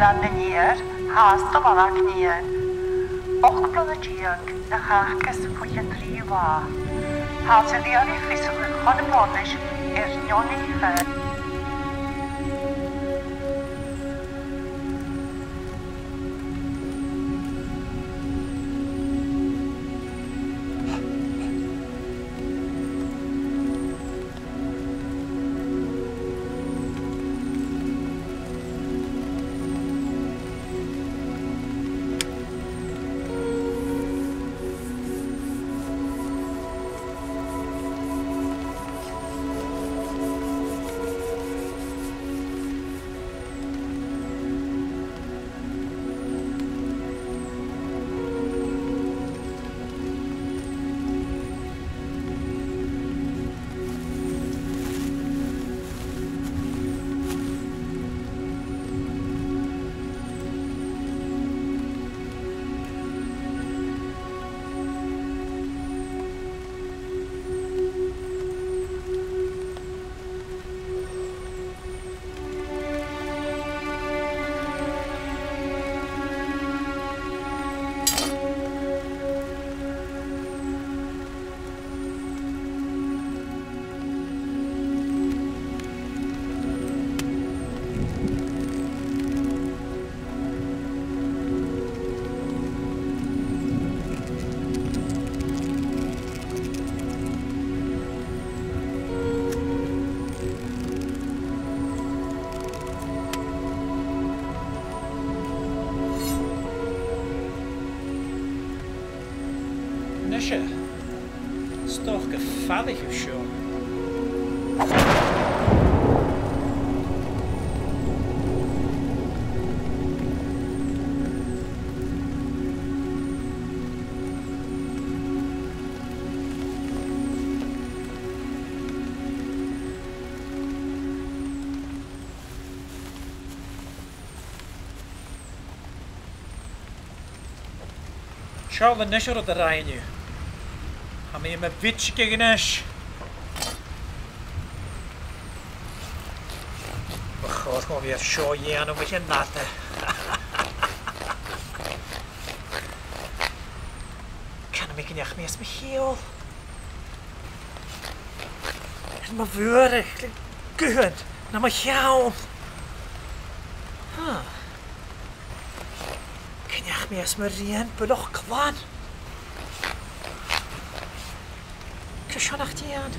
Randanir, haast of Alaknir. Ochblonadjang, the Hakas Puyatriwa. Haas of the Arifism, Honabonish, Noni. Het is toch gevaarlijk of zo. Charles Nisher op de rij nu. Gaan we hier met witje gegenesh. We gaan gewoon weer show je aan een beetje natten. Kan ik niet meer eens met heel. Het maar vurig, goed, naar mijn gauw. Kan je eens met rien beloch kwad? Kan je nog die aan?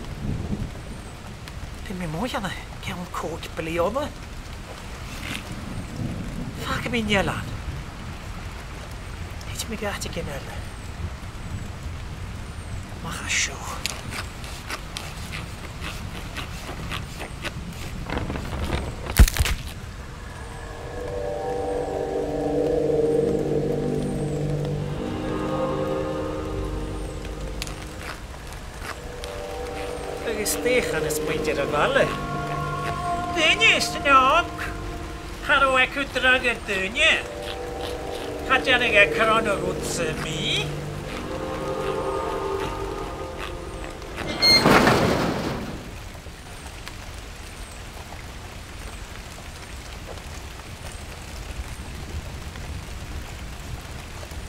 Ben je mooi aan? Kan je kook beleven? Vaak heb je niet aan. Heeft me graag te kennen. Maar ga zo. Tegen is beetje de wallen. Dunje is het nog. Hallo, ik moet dragen dunje. Gaat jij nog een kronen roetsen mee?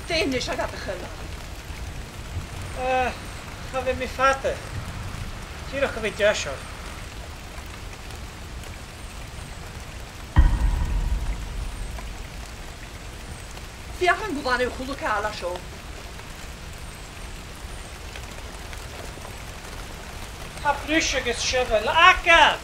Dunje is dat begonnen. Gaan we mee vatten? Hier nog een beetje jasje. Ja, gaan we dan een goede kala zo. Ga brusje geschoven, lekker!